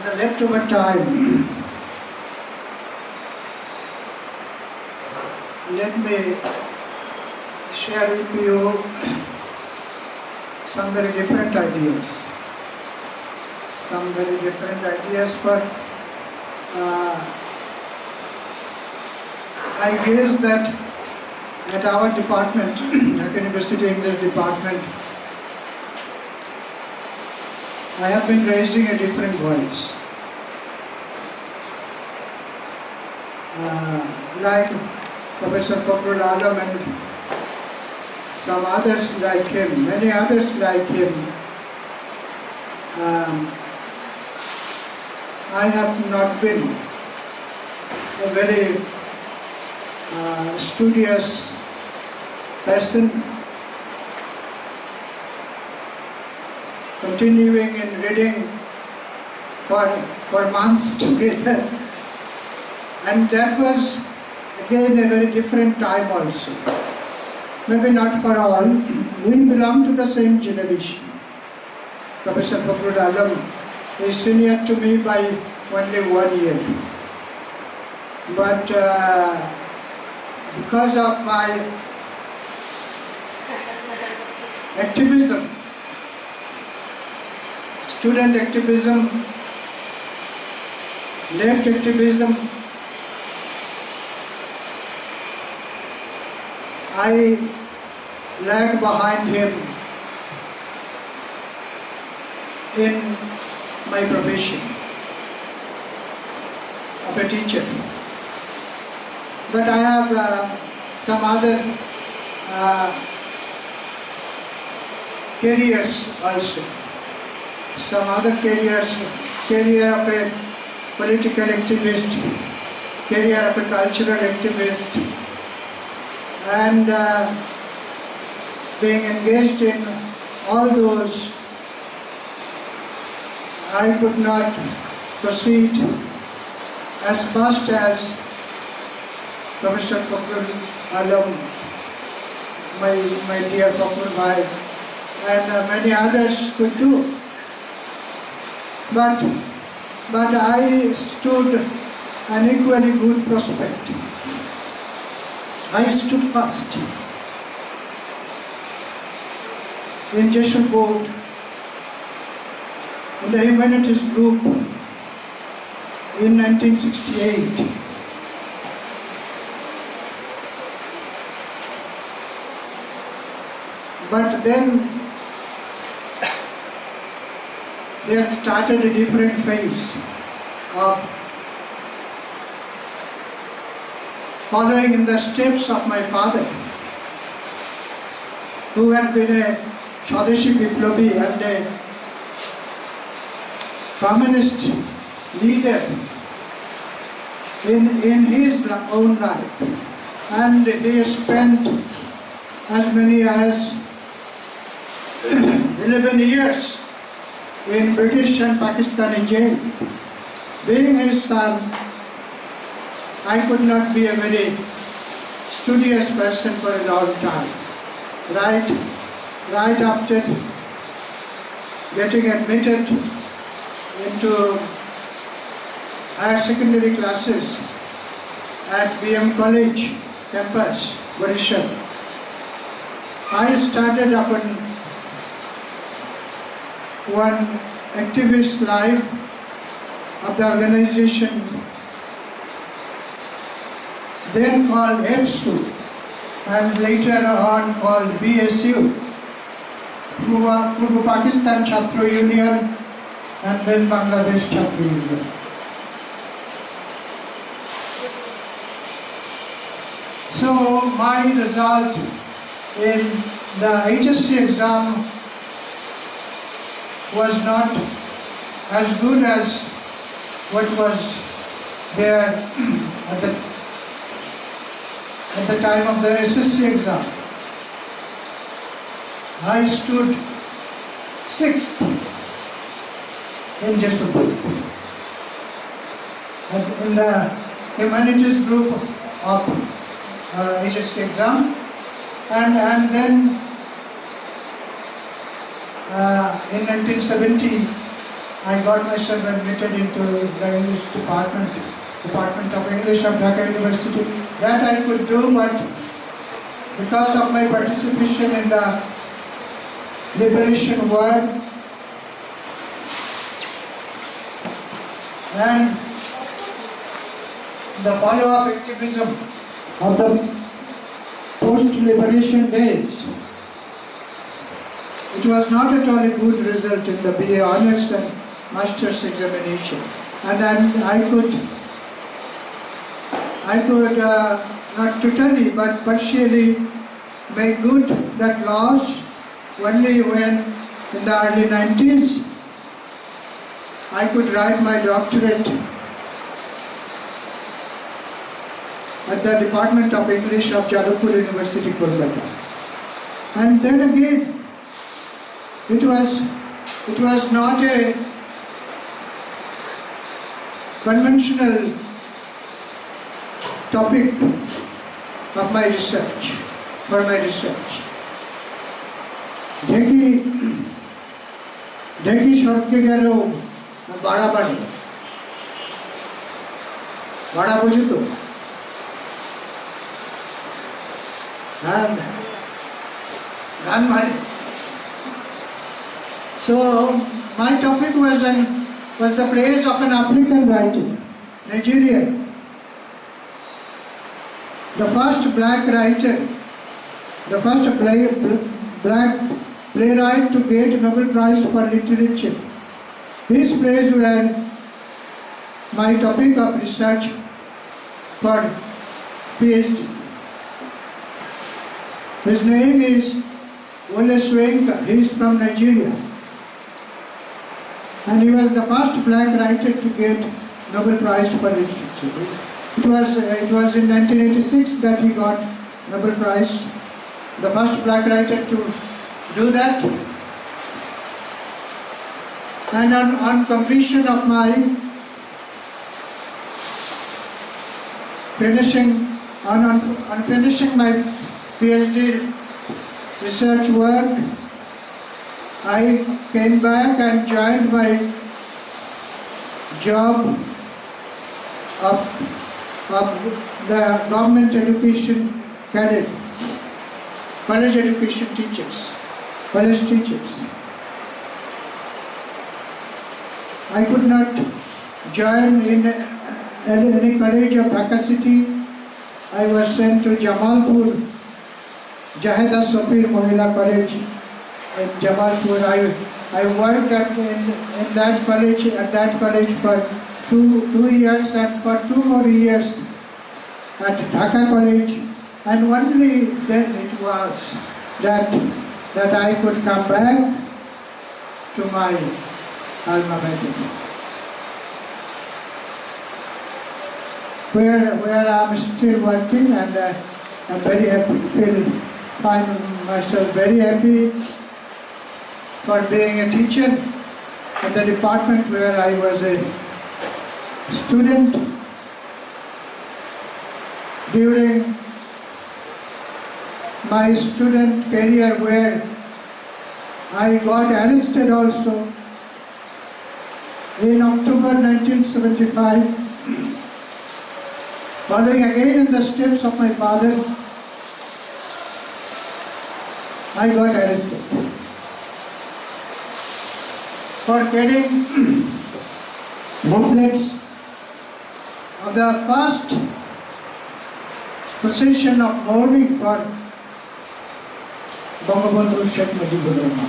the leftover time, let me share with you some very different ideas. But I guess that at our department, Dhaka University English department, I have been raising a different voice. Like Professor Fakhrul Alam and some others like him, many others like him, I have not been a very studious person, continuing in reading for months together, and that was again a very different time also. Maybe not for all. We belong to the same generation. Professor Fakhrul Alam is senior to me by only 1 year. But because of my activism, student activism, Dept activism, I lag behind him in my profession of a teacher. But I have some other careers also. Some other careers, career of a political activist, career of a cultural activist, and being engaged in all those, I could not proceed as fast as Professor Fakhrul Alam, my dear Fakhrul Bhai, and many others could do. But I stood an equally good prospect. I stood first in Jessore in the humanities group in 1968. But then there started a different phase of following in the steps of my father, who had been a Swadeshi Viplobi and a communist leader in his own life. And he spent as many as 11 years in British and Pakistani jail. Being his son, I could not be a very studious person for a long time. Right after getting admitted into higher secondary classes at BM College campus, Odisha, I started upon one activist life of the organization then called EPSU and later on called BSU, Purva Pakistan Chhatra Union and then Bangladsh Chhatra Union. So my result in the HSC exam was not as good as what was there at the time of the SSC exam. I stood 6th in Jessore in the humanities group of HSC exam, and then in 1970 I got myself admitted into the English Department of English of Dhaka University. That I could do, but because of my participation in the liberation war and the follow-up activism of the post-liberation days, it was not at all a good result in the BA Honours and Masters examination. And then I could not totally but partially make good that loss only when in the early 90s I could write my doctorate at the Department of English of Jadavpur University, Kolkata. And then again, it was not a conventional topic of my research, for my research. ঢেকি সড়কে গেলেও ভাড়া বাড়ি, ভাড়া বুঝি তো? হ্যাঁ, ধান ভাড়ি। So my topic was the place of an African writer, Nigerian, the first black writer, the first black playwright to get Nobel Prize for Literature. His plays were my topic of research for PhD. His name is Wole Soyinka. He is from Nigeria. And he was the first black writer to get Nobel Prize for Literature. It was in 1986 that he got Nobel Prize, the first black writer to do that. And on completion of my finishing my PhD research work, I came back and joined my job of the government education cadet, college education teachers, college teachers. I could not join in any college of Dhaka city. I was sent to Jamalpur, Jaheda Safir Mohila College in Jamalpur. I worked in that college for two years, and for 2 more years at Dhaka College, and only then it was that I could come back to my alma mater, where I'm still working, and I'm very happy, find myself very happy for being a teacher at the department where I was a student. During my student career, where I got arrested also in October 1975, following again in the steps of my father, I got arrested for carrying leaflets of the first procession of mourning for Bangabandhu Sheikh Mujibur Rahman.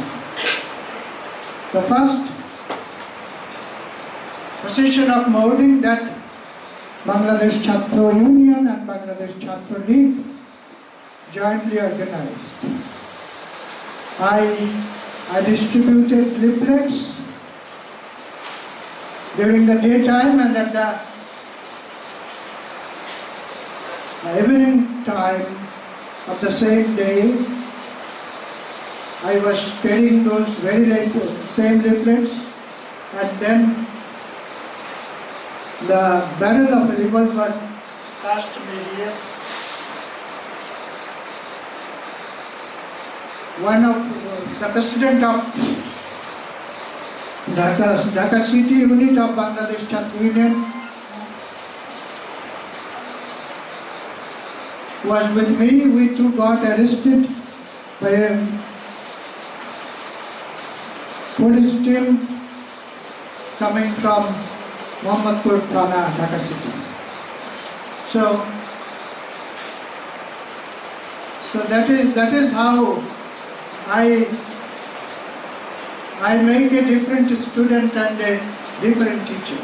The first procession of mourning that Bangladesh Chhatra Union and Bangladesh Chhatra League jointly organized. I distributed leaflets during the daytime, and at the evening time of the same day, I was carrying those same leaflets, and then the barrel of a revolver touched me here. One of the president of Dhaka City unit of Bangladsh Chhatra Union was with me. We two got arrested by a police team coming from Mohammadpur Thana, Dhaka City. So that is how I make a different student and a different teacher.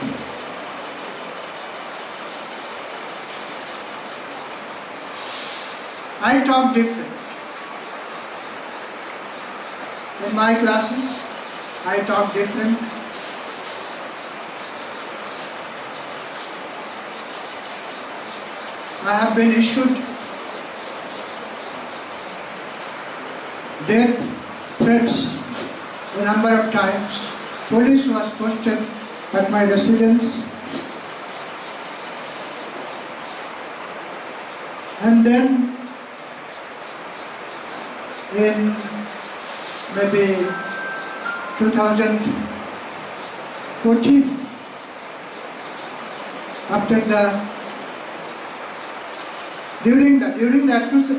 I talk different. In my classes, I talk different. I have been issued death threats a number of times. Police was posted at my residence. And then in maybe 2014, during the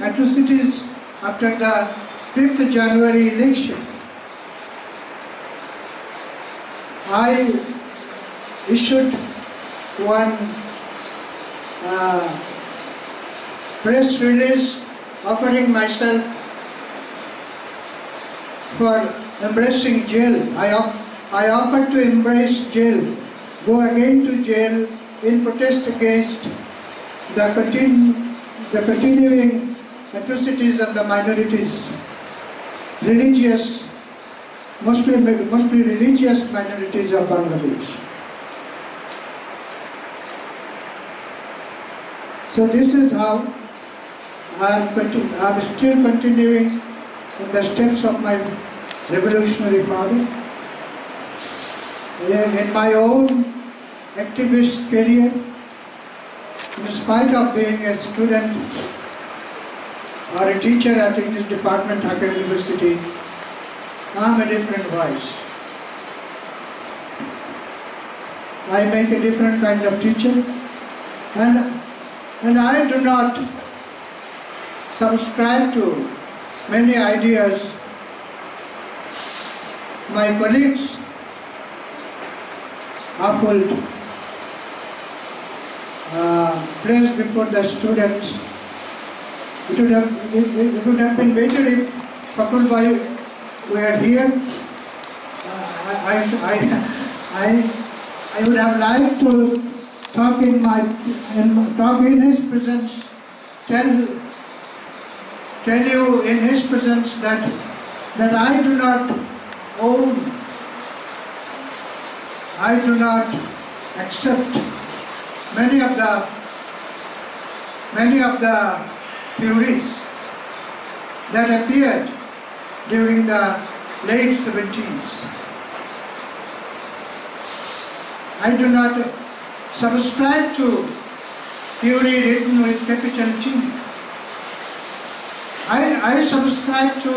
atrocities after the 5th January election, I issued one press release offering myself for embracing jail. I offered to embrace jail, go again to jail in protest against the continuing atrocities of the minorities, mostly religious minorities of Bangladesh. So this is how I am still continuing in the steps of my revolutionary father. In my own activist career, in spite of being a student or a teacher at English department, Dhaka University, I am a different voice. I make a different kind of teacher, and I do not subscribe to many ideas my colleagues uphold, placed before the students. It would have been better if Fakul Bhai were here. I would have liked to talk in his presence, tell you in his presence that I do not accept many of the theories that appeared during the late 70s. I do not subscribe to theory written with capital T. I subscribe to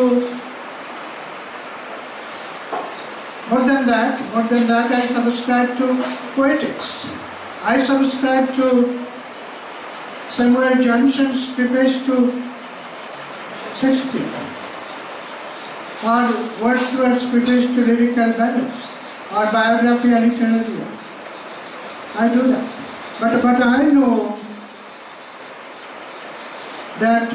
more than that, I subscribe to poetics. I subscribe to Samuel Johnson's preface to Shakespeare, or Wordsworth's preface to lyrical ballads, or biography and literature. I do that. But I know that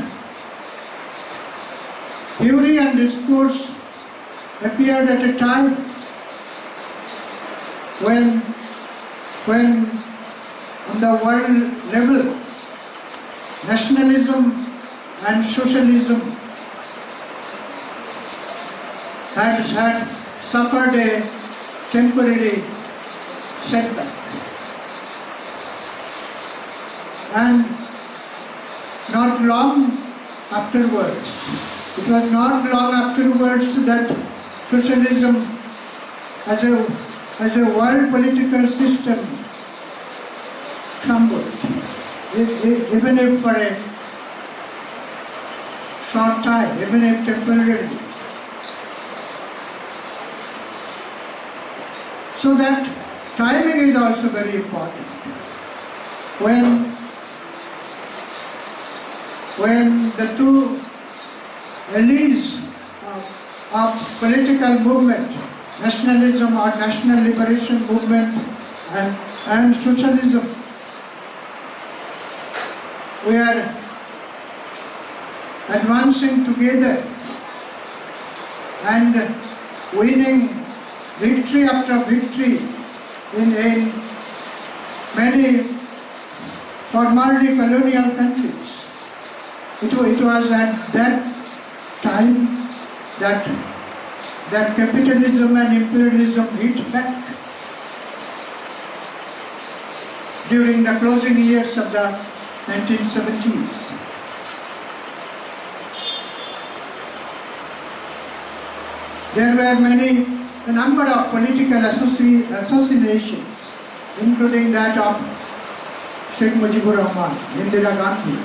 theory and discourse appeared at a time when on the world level, nationalism and socialism had suffered a temporary setback. And not long afterwards, it was not long afterwards that socialism as a world political system crumbled, even if for a short time, even if temporarily. So that timing is also very important. When the two alleys of political movement, nationalism or national liberation movement and socialism, we are advancing together and winning victory after victory in many formerly colonial countries. It was at that time that capitalism and imperialism hit back during the closing years of the 1970s. There were a number of political assassinations, including that of Sheikh Mujibur Rahman, Indira Gandhi,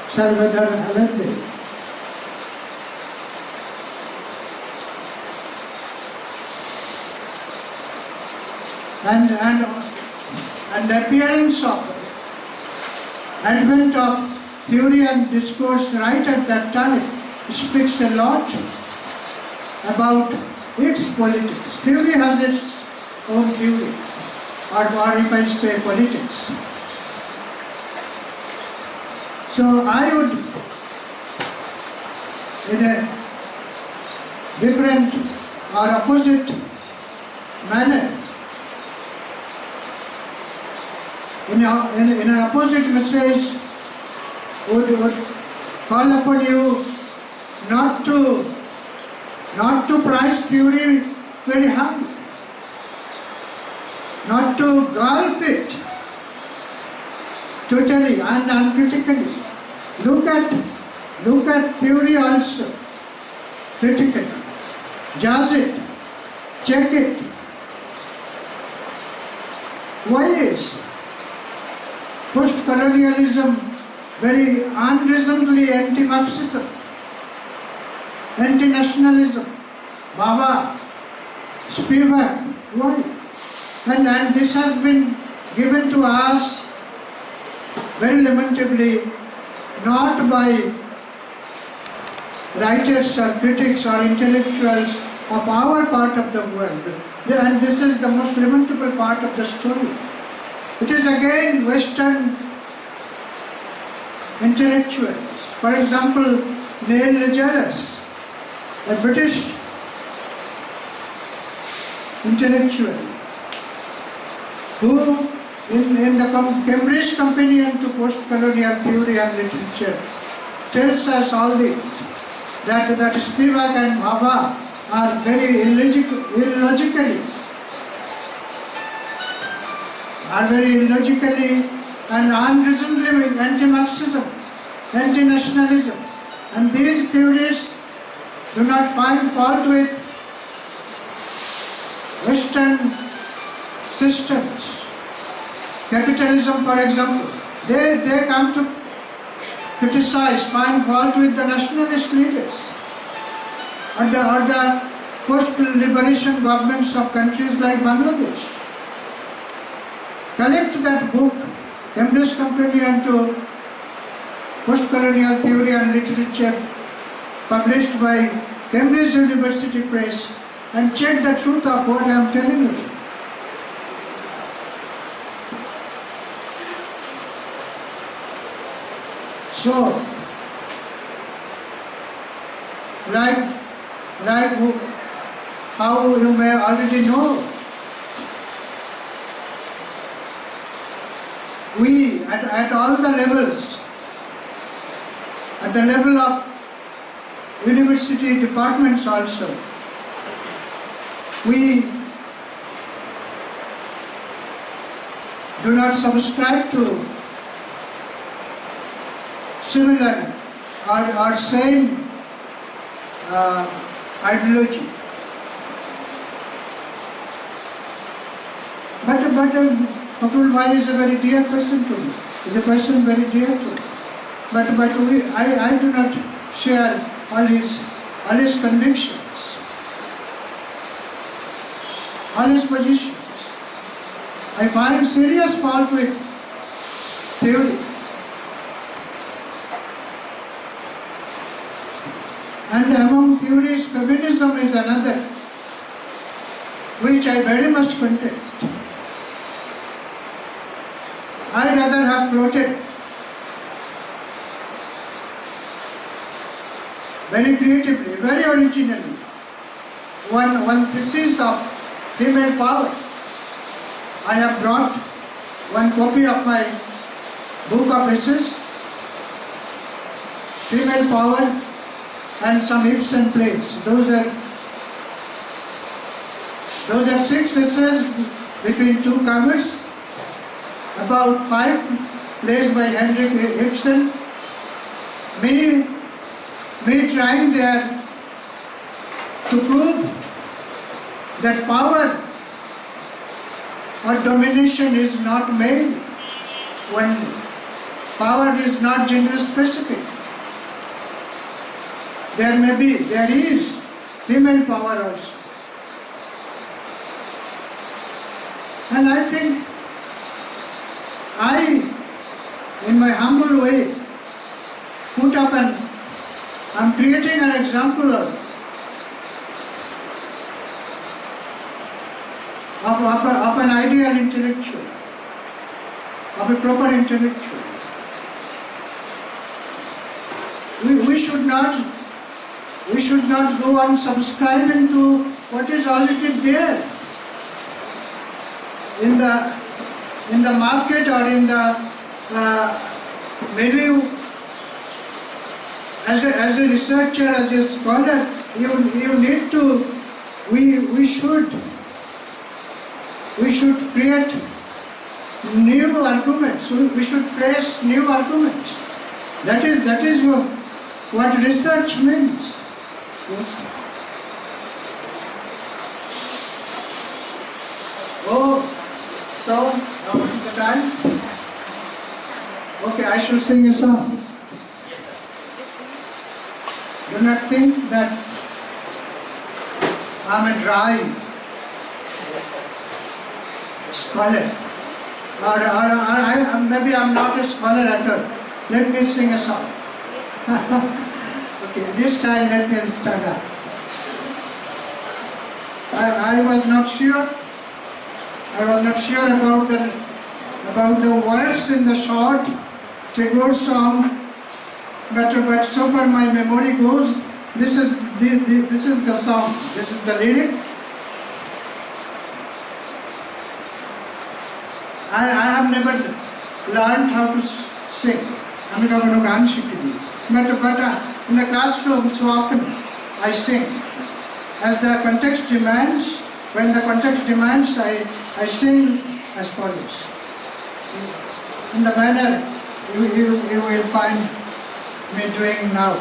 Salvador Allende. And the appearance of advent of theory and discourse right at that time speaks a lot about its politics. Theory has its own theory, or if I say politics. So I would, in a different or opposite manner, in an opposite message, would call upon you not to price theory very high, not to gulp it totally and uncritically. Look at theory also critically. Judge it, check it. Why is post-colonialism very unreasonably anti-Marxism, anti-nationalism, Baba, Spivak? Why? And this has been given to us very lamentably, not by writers or critics or intellectuals of our part of the world. And this is the most lamentable part of the story. It is again Western intellectuals. For example, Neil Lejaras, a British intellectual, who in the Cambridge Companion to Post-Colonial Theory and Literature tells us all this, that Spivak and Bhabha are very illogically and unreasonably anti-Marxism, anti-nationalism. And these theories do not find fault with Western systems. Capitalism, for example, they come to criticize, find fault with the nationalist leaders or the post-liberation governments of countries like Bangladsh. Collect that book, Cambridge Companion to Post-Colonial Theory and Literature, published by Cambridge University Press, and check the truth of what I am telling you. So, like how you may already know, we at all the levels, at the level of university departments also, we do not subscribe to similar or same ideology. But Kapil Bhai is a very dear person to me. Is a person very dear to me. But I do not share all his convictions, all his positions. I find serious fault with theory. And among theories, feminism is another, which I very much contest. I rather have floated very creatively, very originally, one thesis of female power. I have brought one copy of my book of essays, Female Power, and some ifs and plays. Those are 6 essays between 2 covers, about 5 plays by Henrik Ibsen. Me trying there to prove that power or domination is not male only. Power is not gender specific. There is female power also. And I think in my humble way, I'm creating an example of an ideal intellectual, of a proper intellectual. We should not go on subscribing to what is already there in the market or in the milieu. As a researcher, as a scholar, you need to. We should create new arguments. We should trace new arguments. That is what research means. Oh, so now is the time. Okay, I should sing a song. Do not think that I'm a dry scholar, or maybe I'm not a scholar at all. Let me sing a song. Okay, this time let me stand up. I was not sure about the words in the short Tagore song. But so far my memory goes, this is the song, this is the lyric. I have never learned how to sing. But in the classroom so often I sing. As the context demands, when the context demands, I sing as follows. In the manner you will find me doing now.